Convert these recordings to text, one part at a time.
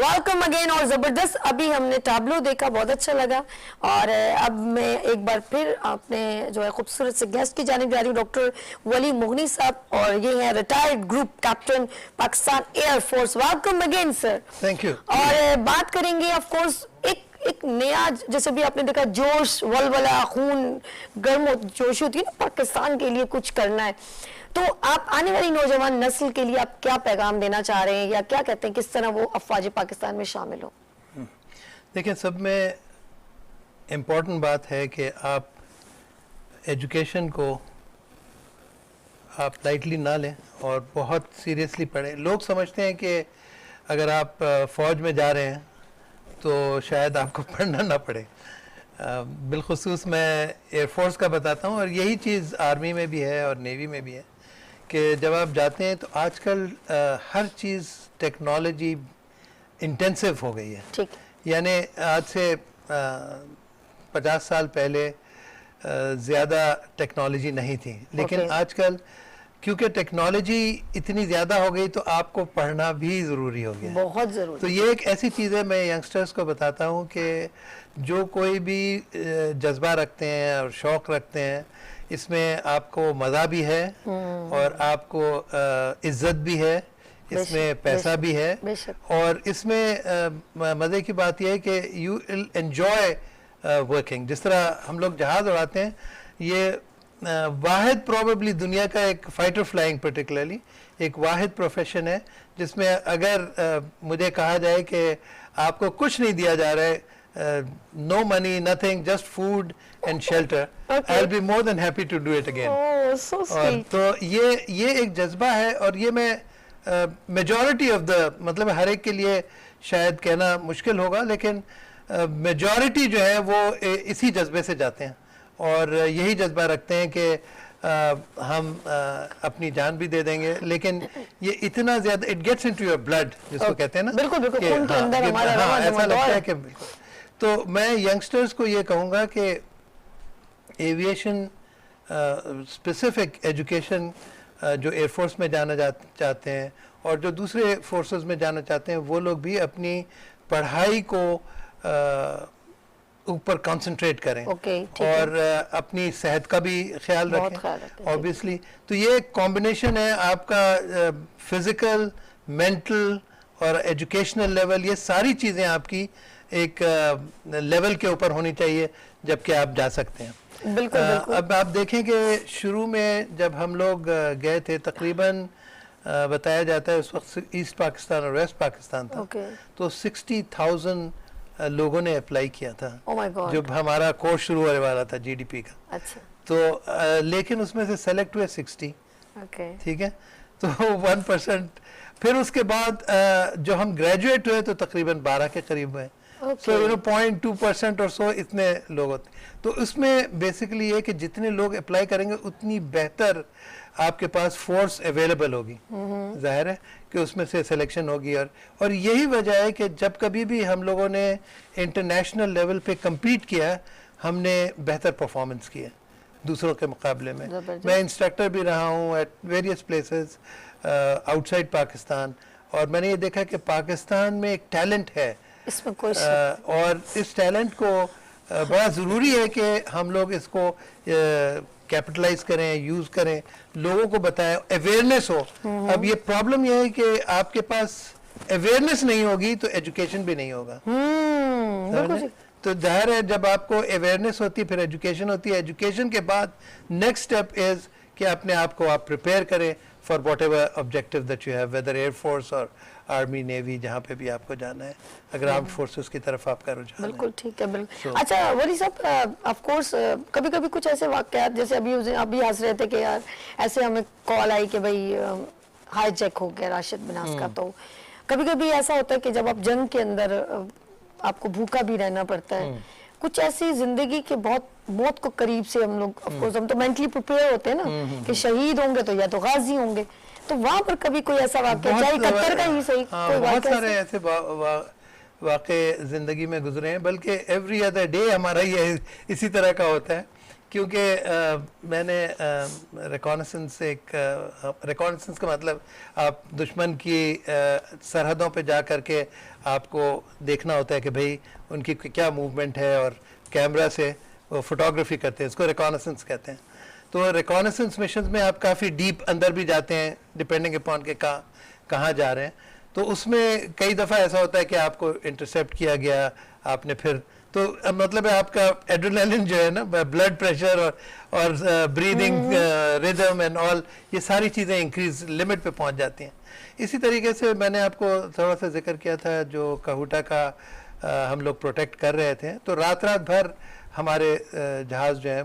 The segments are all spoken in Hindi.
Welcome again. और जबरदस्त अभी हमने टैब्लो देखा, बहुत अच्छा लगा। और अब मैं एक बार फिर अपने जो है खूबसूरत से गेस्ट की जानिब जा रही हूँ, डॉक्टर वली मुगनी साहब, और ये है retired group captain Pakistan air force. Welcome again sir. Thank you. और बात करेंगे ऑफ कोर्स एक नया, जैसे भी आपने देखा, जोश, वलवला, खून गर्म जोश होती है ना, पाकिस्तान के लिए कुछ करना है। तो आप आने वाली नौजवान नस्ल के लिए आप क्या पैगाम देना चाह रहे हैं, या क्या कहते हैं किस तरह वो अफवाज पाकिस्तान में शामिल हो? देखिए, सब में इम्पोर्टेंट बात है कि आप एजुकेशन को आप लाइटली ना लें और बहुत सीरियसली पढ़ें। लोग समझते हैं कि अगर आप फ़ौज में जा रहे हैं तो शायद आपको पढ़ना ना पड़े। बिलखुसूस मैं एयरफोर्स का बताता हूँ, और यही चीज़ आर्मी में भी है और नेवी में भी है कि जब आप जाते हैं तो आजकल हर चीज़ टेक्नोलॉजी इंटेंसिव हो गई है। ठीक। यानी आज से 50 साल पहले ज़्यादा टेक्नोलॉजी नहीं थी, लेकिन आजकल क्योंकि टेक्नोलॉजी इतनी ज़्यादा हो गई तो आपको पढ़ना भी ज़रूरी हो गया, बहुत ज़रूरी। तो ये एक ऐसी चीज़ है, मैं यंगस्टर्स को बताता हूँ कि जो कोई भी जज्बा रखते हैं और शौक़ रखते हैं, इसमें आपको मज़ा भी है और आपको इज़्ज़त भी है, इसमें पैसा भी है, और इसमें मज़े की बात यह है कि यू विल एंजॉय वर्किंग। जिस तरह हम लोग जहाज़ उड़ाते हैं, ये वाहिद प्रोबेबली दुनिया का एक फाइटर फ्लाइंग पर्टिकुलरली एक वाहिद प्रोफेशन है जिसमें अगर मुझे कहा जाए कि आपको कुछ नहीं दिया जा रहा है, no money, nothing, just food and shelter, I will be more than happy to do it again. और तो ये एक जज्बा है, और ये मैं मेजॉरिटी ऑफ द, मतलब हर एक के लिए शायद कहना मुश्किल होगा, लेकिन मेजॉरिटी जो है वो इसी जज्बे से जाते हैं और यही जज्बा रखते हैं कि हम अपनी जान भी दे देंगे, लेकिन ये इतना ज़्यादा it gets into your blood, जिसको कहते हैं ना, बिल्कुल बिल्कुल, खून के अंदर हमारा ऐसा लगता है कि बिल्कुल। तो मैं यंगस्टर्स को ये कहूँगा कि एविएशन स्पेसिफिक एजुकेशन जो एयरफोर्स में जाना चाहते हैं और जो दूसरे फोर्सेस में जाना चाहते हैं, वो लोग भी अपनी पढ़ाई को ऊपर कंसंट्रेट करें और अपनी सेहत का भी ख्याल रखें ऑब्वियसली। तो ये एक कॉम्बिनेशन है आपका फिज़िकल, मेंटल और एजुकेशनल लेवल, ये सारी चीज़ें आपकी एक लेवल के ऊपर होनी चाहिए जबकि आप जा सकते हैं। बिल्कुल। अब आप देखें कि शुरू में जब हम लोग गए थे, तकरीबन बताया जाता है उस वक्त ईस्ट पाकिस्तान और वेस्ट पाकिस्तान था, तो 60,000 लोगों ने अप्लाई किया था। जब हमारा कोर्स शुरू होने वाला था जीडीपी का। अच्छा। तो लेकिन उसमें से सेलेक्ट हुए 60। ठीक है, तो 1%। फिर उसके बाद जो हम ग्रेजुएट हुए तो तकरीबन 12 के करीब हुए। सो 0.2% और सो इतने लोग होते। तो उसमें बेसिकली ये कि जितने लोग अप्लाई करेंगे उतनी बेहतर आपके पास फोर्स अवेलेबल होगी। जाहिर है कि उसमें से सिलेक्शन होगी, और यही वजह है कि जब कभी भी हम लोगों ने इंटरनेशनल लेवल पे कम्पीट किया, हमने बेहतर परफॉर्मेंस किया दूसरों के मुकाबले में। मैं इंस्ट्रक्टर भी रहा हूँ at various places outside Pakistan, और मैंने ये देखा कि पाकिस्तान में एक टैलेंट है इसमें कोई और इस टैलेंट को बड़ा ज़रूरी है कि हम लोग इसको कैपिटलाइज करें, यूज़ करें, लोगों को बताएं, अवेयरनेस हो। अब ये प्रॉब्लम ये है कि आपके पास अवेयरनेस नहीं होगी तो एजुकेशन भी नहीं होगा। तो जाहिर है जब आपको अवेयरनेस होती है फिर एजुकेशन होती है। एजुकेशन के बाद नेक्स्ट स्टेप इज़ कि अपने आप को आप प्रिपेयर करें for whatever objective that you have, whether air force और आर्मी, नेवी, जहाँ पे भी आपको जाना है, अगर आर्म्ड फोर्सेस की तरफ आपका रुझान है। बिल्कुल ठीक है, बिल्कुल। अच्छा वली साहब, ऑफ कोर्स कभी कभी कुछ ऐसे वाक़यात, जैसे अभी हंस रहे थे कि यार ऐसे हमें कॉल आई कि भाई हाईजैक हो गया राशिद बिनास का। तो कभी कभी ऐसा होता है कि जब आप जंग के अंदर आपको भूखा भी रहना पड़ता है, कुछ ऐसी जिंदगी के बहुत मौत को करीब से हम लोग, ऑफ कोर्स हम तो मेंटली प्रिपेयर होते हैं ना कि शहीद होंगे तो या तो गाजी होंगे, तो वहाँ पर कभी कोई ऐसा वाक़या, चाहे कत्तर का ही सही, कोई बहुत सारे ऐसे वाक़े ज़िंदगी में गुजरे हैं, बल्कि एवरी अदर डे हमारा ये इसी तरह का होता है क्योंकि मैंने रिकॉनेसेंस रिकॉनेसेंस का मतलब आप दुश्मन की सरहदों पे जा कर के आपको देखना होता है कि भाई उनकी क्या मूवमेंट है, और कैमरा से वो फोटोग्राफी करते हैं, इसको रिकॉनेसेंस कहते हैं। तो रिकॉनेसेंस मिशन में आप काफ़ी डीप अंदर भी जाते हैं, डिपेंडिंग अपॉन के कहाँ जा रहे हैं। तो उसमें कई दफ़ा ऐसा होता है कि आपको इंटरसेप्ट किया गया, आपने फिर तो मतलब है आपका एड्रेनलिन जो है ना, ब्लड प्रेशर और ब्रीदिंग रिदम एंड ऑल, ये सारी चीज़ें इंक्रीज लिमिट पे पहुंच जाती हैं। इसी तरीके से मैंने आपको थोड़ा सा जिक्र किया था, जो काहूटा का हम लोग प्रोटेक्ट कर रहे थे, तो रात भर हमारे जहाज़ जो है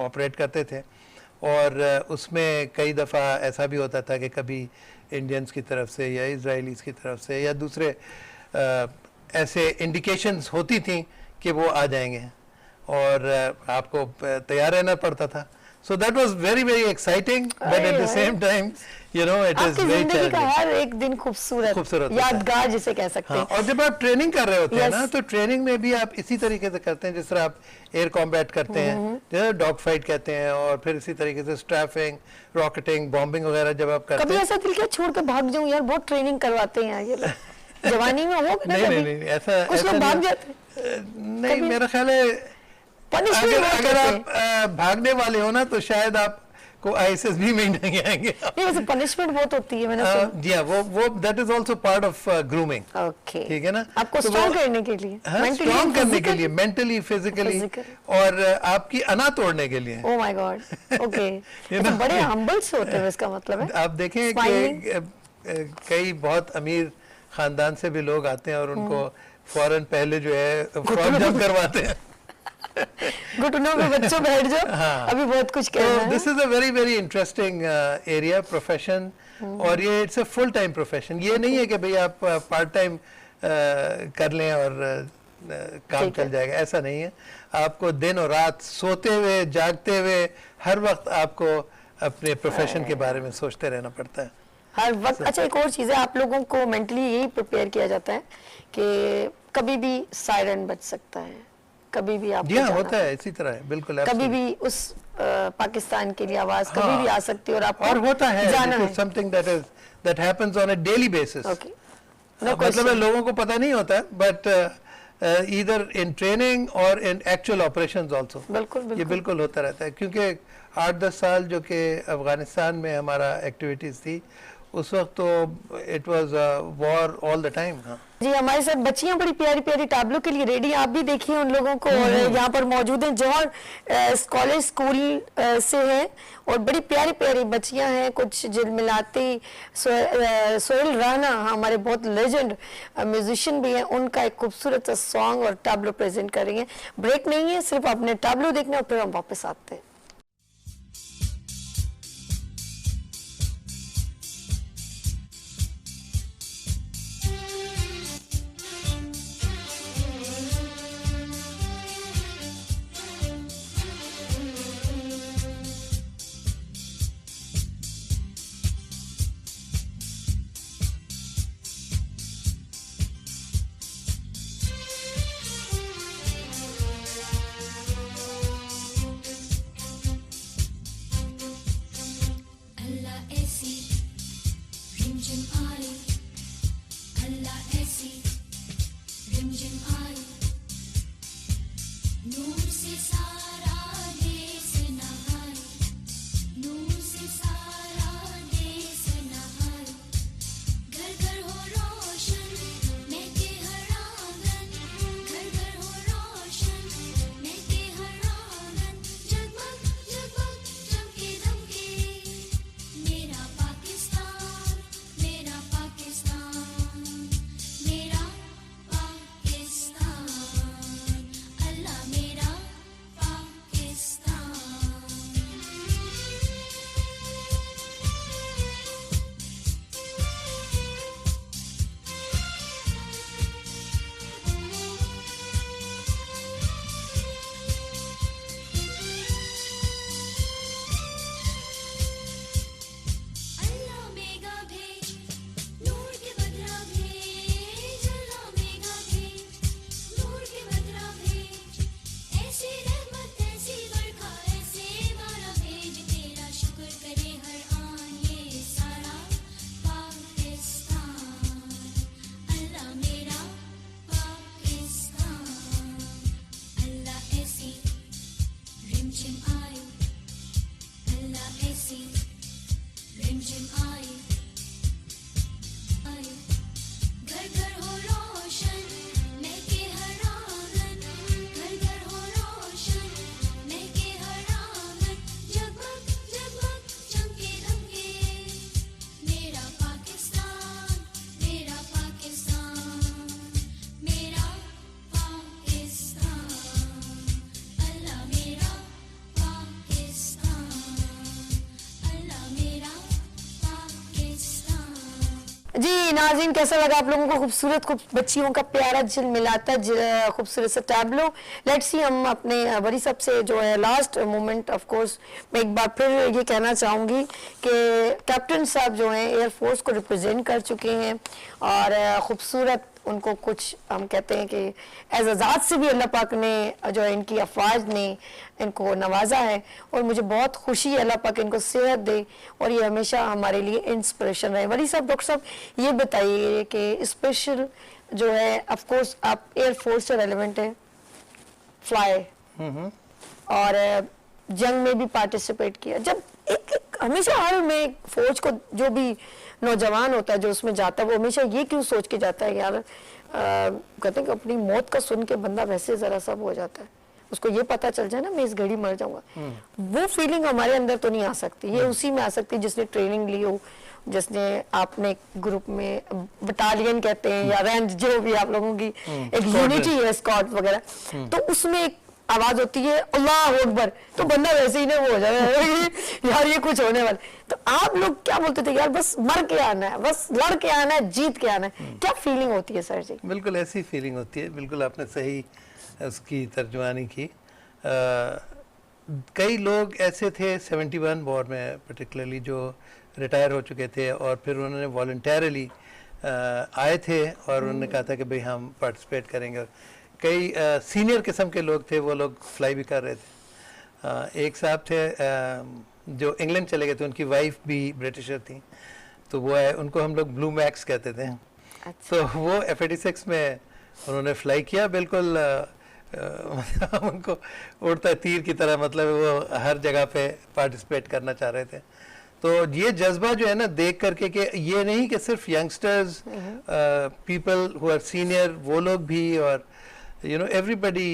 ऑपरेट करते थे, और उसमें कई दफ़ा ऐसा भी होता था कि कभी इंडियंस की तरफ से या इजराइलीज़ की तरफ से या दूसरे ऐसे इंडिकेशंस होती थी कि वो आ जाएंगे, और आपको तैयार रहना पड़ता था। So that was very very exciting, but at the same time you know it is very जिंदगी का हर एक दिन खूबसूरत यादगार जिसे कह सकते हैं। और जब आप ट्रेनिंग कर रहे होते हैं ना, तो ट्रेनिंग में भी आप इसी तरीके से करते हैं जिस तरह आप एयर कॉम्बैट करते हैं, डॉग फाइट कहते हैं, और फिर इसी तरीके से स्ट्रैफिंग, रॉकेटिंग, बॉम्बिंग वगैरह जब आप करते हैं। कभी ऐसा दिल किया छोड़ के भाग जाऊं यार, बहुत ट्रेनिंग करवाते हैं ये लोग। जवानी में हो नहीं, ऐसा कुछ लोग भाग जाते नहीं, मेरा ख्याल है अगर आप भागने वाले हो ना, तो शायद आपको ISSB में नहीं आएंगे। नहीं, वैसे पनिशमेंट बहुत होती है, मैंने सुना। जी हाँ, वो that is also part of grooming. Okay, ठीक है ना, आपको स्ट्रॉन्ग करने के लिए, स्ट्रॉन्ग करने के लिए, मेंटली, फिजिकली, और आपकी अना तोड़ने के लिए। Oh my God, okay. तो बड़े हम्बल से होते हैं, इसका मतलब है। आप देखें कि कई बहुत अमीर खानदान से भी लोग आते हैं, और उनको फौरन पहले जो है फ्रॉग जंप करवाते हैं। घुटनों पे बच्चों बैठ जाओ, अभी बहुत कुछ कहना है। This is a very very interesting area, profession, और ये it's a full time profession. ये नहीं है कि भाई आप पार्ट टाइम कर लें और काम चल जाएगा, ऐसा नहीं है। आपको दिन और रात, सोते हुए, जागते हुए, हर वक्त आपको अपने प्रोफेशन के बारे में सोचते रहना पड़ता है हर वक्त। अच्छा, एक और चीज़ है, आप लोगों को मेंटली यही प्रिपेयर किया जाता है कि कभी भी सायरन बज सकता है, कभी भी आप होता है, इसी तरह है, बिल्कुल। कभी भी उस पाकिस्तान के लिए आवाज कभी भी आ सकती है, और आपको और होता है, जाना है। Something that happens on a daily basis. मतलब लोगों को पता नहीं होता, बट ईदर इन ट्रेनिंग और इन एक्चुअल ऑपरेशंस आल्सो। बिल्कुल ये बिल्कुल होता रहता है, क्योंकि 8-10 साल जो कि अफगानिस्तान में हमारा एक्टिविटीज थी, उस वक्त तो it was war all the time. जी, हमारे साथ बच्चियां बड़ी प्यारी प्यारी टैबलो के लिए रेडी, आप भी देखिए उन लोगों को। और यहाँ पर मौजूद हैं जौहर कॉलेज स्कूल से हैं, और बड़ी प्यारी प्यारी बच्चियां हैं, कुछ झिलमिलाती। सोहेल राना हमारे बहुत लेजेंड म्यूजिशियन भी हैं, उनका एक खूबसूरत सा सॉन्ग और टैबलो प्रेजेंट करेंगे। ब्रेक नहीं है, सिर्फ अपने टैबलो देखना, और फिर हम वापस आते हैं। जी नाज़रीन, कैसा लगा आप लोगों को खूबसूरत बच्चियों का प्यारा जिल मिलाता खूबसूरत सा टैबलो। लेट्स सी हम अपने बड़ी साहब से जो है लास्ट मोमेंट, ऑफ कोर्स मैं एक बार फिर ये कहना चाहूँगी कि कैप्टन साहब जो हैं एयरफोर्स को रिप्रेजेंट कर चुके हैं और खूबसूरत उनको कुछ हम कहते हैं कि एजाज़ात से भी अल्लाह पाक ने जो है इनकी अफवाज ने इनको नवाजा है और मुझे बहुत खुशी है अल्लाह पाक इनको सेहत दे और ये हमेशा हमारे लिए इंस्पिरेशन रहे। वली साहब, डॉक्टर साहब ये बताइए कि स्पेशल जो है ऑफ कोर्स आप एयरफोर्स से रेलिवेंट है, फ्लाई और जंग में भी पार्टिसिपेट किया। जब एक हमेशा हर में फौज को जो भी नौजवान होता है जो उसमें जाता है वो हमेशा ये क्यों सोच के जाता है यार, कहते हैं कि अपनी मौत का सुन के बंदा वैसे जरा सब हो जाता है, उसको ये पता चल जाए ना मैं इस घड़ी मर जाऊंगा, वो फीलिंग हमारे अंदर तो नहीं आ सकती। ये उसी में आ सकती है जिसने ट्रेनिंग ली हो, जिसने आपने ग्रुप में बटालियन कहते हैं या रेंज जो भी आप लोगों की एक यूनिटी है, स्क्वाड वगैरह, तो उसमें एक आवाज होती है अल्लाह अकबर, तो बंदा वैसे ही ना वो हो जाए यार ये कुछ होने वाला। तो आप लोग क्या बोलते थे यार बस मर के आना है, बस लड़ के आना है, जीत के आना है, क्या फीलिंग होती है सर जी? बिल्कुल ऐसी फीलिंग होती है, बिल्कुल आपने सही उसकी तर्जुमानी की। कई लोग ऐसे थे 71 वॉर में पर्टिकुलरली जो रिटायर हो चुके थे और फिर उन्होंने वॉलंटरली आए थे और उन्होंने कहा था कि भाई हम पार्टिसिपेट करेंगे। कई सीनियर किस्म के लोग थे, वो लोग फ्लाई भी कर रहे थे। एक साहब थे जो इंग्लैंड चले गए थे, उनकी वाइफ भी ब्रिटिशर थी, तो वो है उनको हम लोग ब्लू मैक्स कहते थे। अच्छा। तो वो F-86 में उन्होंने फ्लाई किया, बिल्कुल उनको उड़ता तीर की तरह, मतलब वो हर जगह पे पार्टिसिपेट करना चाह रहे थे। तो ये जज्बा जो है ना देख करके कि ये नहीं कि सिर्फ youngsters, people who are senior, वो लोग भी, और you know everybody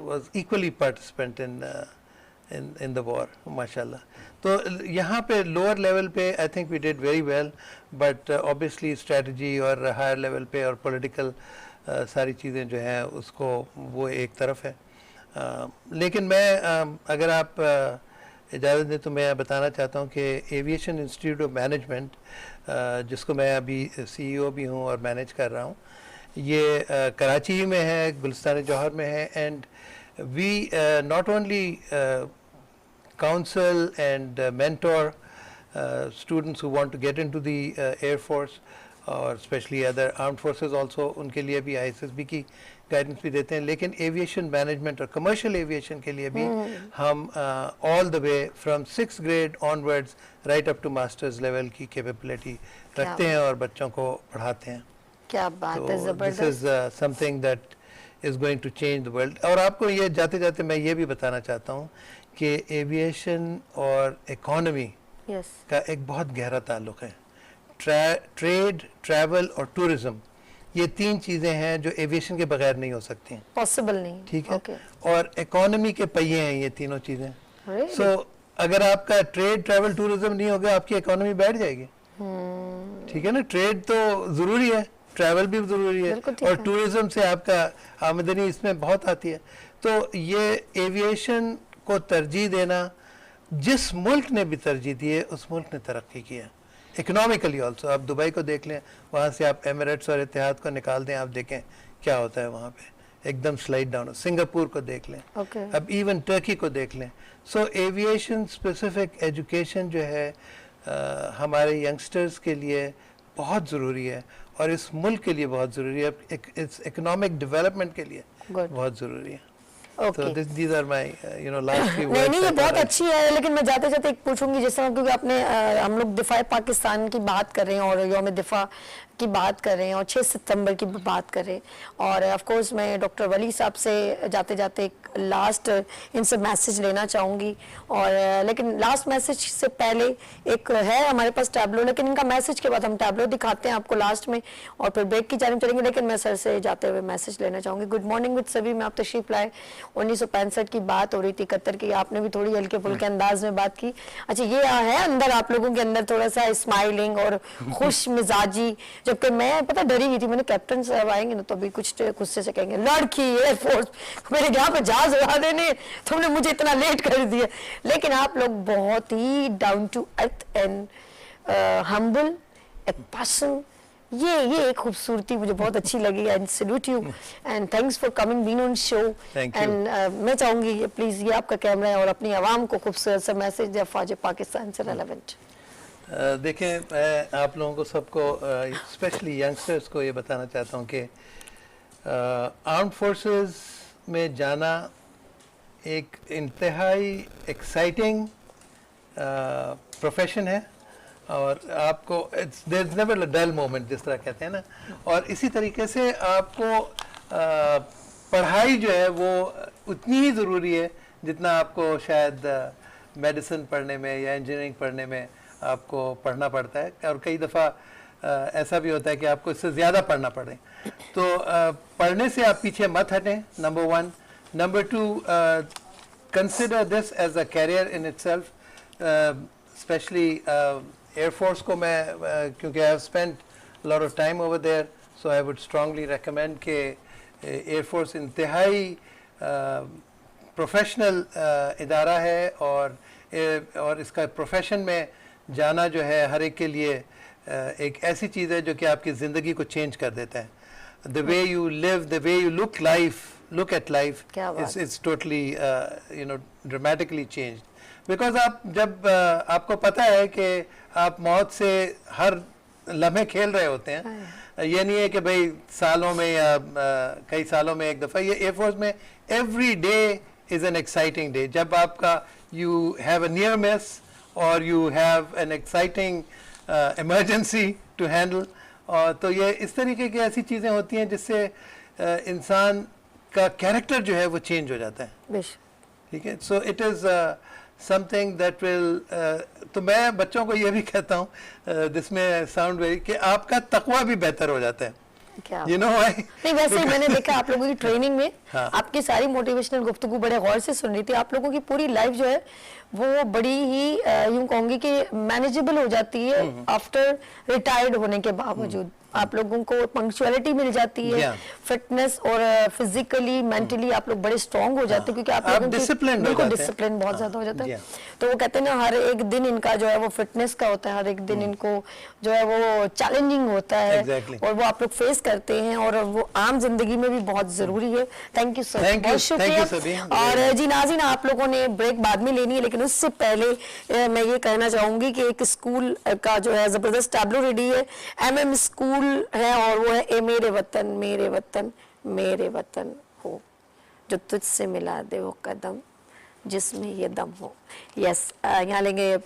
was equally participant in the war, mashallah. तो यहाँ पे lower level पे I think we did very well, but obviously strategy और higher level पे और political सारी चीज़ें जो हैं उसको वो एक तरफ है। लेकिन मैं अगर आप इजाज़त दें तो मैं बताना चाहता हूँ कि एविएशन इंस्टीट्यूट ऑफ मैनेजमेंट, जिसको मैं अभी CEO भी हूँ और मैनेज कर रहा हूँ, ये कराची में है, गुलिस्तान जौहर में है, and we not only counsel and mentor students who want to get into the air force और specially other armed forces also, उनके लिए भी ISSB की गाइडेंस भी देते हैं, लेकिन एविएशन मैनेजमेंट और कमर्शियल एविएशन के लिए भी हम all the way from 6th grade onwards right up to masters level की कैपेबिलिटी रखते हैं और बच्चों को पढ़ाते हैं। क्या बात है, जबरदस्त। This is something that is going to change the world. और आपको ये जाते जाते मैं ये भी बताना चाहता हूँ कि एविएशन और इकोनॉमी का एक बहुत गहरा ताल्लुक है। ट्रेड, ट्रैवल और टूरिज्म, ये 3 चीज़ें हैं जो एविएशन के बगैर नहीं हो सकती हैं, पॉसिबल नहीं, ठीक है। और इकोनॉमी के पहिए हैं ये तीनों चीज़ें। सो अगर आपका ट्रेड, ट्रैवल, टूरिज्म नहीं होगा, आपकी इकोनॉमी बैठ जाएगी, ठीक है ना। ट्रेड तो ज़रूरी है, ट्रैवल भी ज़रूरी है, और टूरिज्म से आपका आमदनी इसमें बहुत आती है। तो ये एविएशन को तरजीह देना, जिस मुल्क ने भी तरजीह दी है उस मुल्क ने तरक्की की है इकोनॉमिकली ऑल्सो। आप दुबई को देख लें, वहाँ से आप एमिरेट्स और इत्तेहाद को निकाल दें, आप देखें क्या होता है वहाँ पे, एकदम स्लाइड डाउन। सिंगापुर को देख लें, अब इवन टर्की को देख लें। सो एविएशन स्पेसिफिक एजुकेशन जो है हमारे यंगस्टर्स के लिए बहुत ज़रूरी है और इस मुल्क के लिए बहुत ज़रूरी है, इस इकोनॉमिक डेवलपमेंट के लिए बहुत ज़रूरी है। So these are my last few words. नहीं, ये बहुत अच्छी है, लेकिन मैं जाते जाते एक पूछूंगी, जिस तरह क्योंकि आपने हम लोग दिफा पाकिस्तान की बात कर रहे हैं और यौम दिफा की बात कर रहे हैं और 6 सितंबर की बात कर रहे हैं, और ऑफ कोर्स मैं डॉक्टर वली साहब से जाते जाते एक लास्ट इनसे मैसेज लेना चाहूँगी। और लेकिन लास्ट मैसेज से पहले एक है हमारे पास टैबलो, लेकिन इनका मैसेज के बाद हम टैबलो दिखाते हैं आपको लास्ट में और फिर ब्रेक की जाने चलेंगे। लेकिन मैं सर से जाते हुए मैसेज लेना चाहूँगी। गुड मॉर्निंग विद सभी में आप तशरीफ लाए। 1965 की बात हो रही थी, 71 की, आपने भी थोड़ी हल्के फुल्के अंदाज में बात की। अच्छा, ये है अंदर आप लोगों के अंदर थोड़ा सा स्माइलिंग और खुश मिजाजी, जबकि मैं पता डरी हुई थी, मैंने कैप्टन साहब आएंगे ना तो अभी कुछ गुस्से से कहेंगे लड़की एयरफोर्स, मेरे यहाँ पे जहाज उड़ा देने, तुमने मुझे इतना लेट कर दिया। लेकिन आप लोग बहुत ही down to earth and humble एक पैशन, ये एक खूबसूरती मुझे बहुत अच्छी लगी। And salute you and thanks for coming being on show. Thank you. And मैं चाहूंगी प्लीज ये आपका कैमरा है और अपनी आवाम को खूबसूरत सा मैसेज दे फौज पाकिस्तान से रेलेवेंट। देखें, मैं आप लोगों को सबको स्पेशली यंगस्टर्स को ये बताना चाहता हूँ कि आर्म्ड फोर्सेस में जाना एक इंतहाई एक्साइटिंग प्रोफेशन है और आपको there is never a dull moment जिस तरह कहते हैं ना। और इसी तरीके से आपको पढ़ाई जो है वो उतनी ही ज़रूरी है जितना आपको शायद मेडिसिन पढ़ने में या इंजीनियरिंग पढ़ने में आपको पढ़ना पड़ता है। और कई दफ़ा ऐसा भी होता है कि आपको इससे ज़्यादा पढ़ना पड़े। तो पढ़ने से आप पीछे मत हटें, number 1। Number 2, consider this as a career in itself. Specially air force को मैं क्योंकि I have spent lot of time over there, so I would strongly recommend कि एयरफोर्स इंतहाई प्रोफेशनल इदारा है और इसका प्रोफेशन में जाना जो है हर एक के लिए एक ऐसी चीज़ है जो कि आपकी ज़िंदगी को चेंज कर देता है। The way you live, the way you look at life is totally dramatically changed. Because आप जब आपको पता है कि आप मौत से हर लम्हे खेल रहे होते हैं, ये नहीं है कि भाई सालों में या कई सालों में एक दफ़ा। ये एयरफोर्स में every day is an exciting day. जब आपका you have a near miss और you have an exciting emergency to handle, और तो ये इस तरीके की ऐसी चीज़ें होती हैं जिससे इंसान का कैरेक्टर जो है वो चेंज हो जाता है। ठीक है, so it is something that will, तो मैं बच्चों को ये भी कहता हूँ दिस में साउंड वेरी कि आपका तकवा भी बेहतर हो जाता है। You know why? नहीं, वैसे मैंने देखा आप लोगों की ट्रेनिंग में आपकी सारी मोटिवेशनल गुफ्तगू बड़े गौर से सुन रही थी। आप लोगों की पूरी लाइफ जो है वो बड़ी ही यूं कहूंगी कि मैनेजेबल हो जाती है आफ्टर रिटायर्ड होने के बावजूद। आप लोगों को पंक्चुअलिटी मिल जाती है, फिटनेस और फिजिकली मेंटली आप लोग बड़े स्ट्रांग हो जाते हैं क्योंकि आप लोगों की बिल्कुल डिसिप्लिन बहुत ज्यादा हो जाता है। तो वो कहते हैं ना हर एक दिन इनका जो है वो फिटनेस का होता है, हर एक दिन इनको जो है वो चैलेंजिंग होता है और वो आप लोग फेस करते हैं और वो आम जिंदगी में भी बहुत जरूरी है। थैंक यू सर, बहुत शुक्रिया। और जी नाज़रीन, आप लोगों ने ब्रेक बाद में लेनी है, लेकिन उससे पहले मैं ये कहना चाहूंगी कि एक स्कूल का जो है जबरदस्त टैबलो रेडी है, MM स्कूल है और वो है ए मेरे वतन मेरे वतन हो, जो तुझसे मिला दे वो कदम जिसमें ये दम हो। यस, यहाँ लेंगे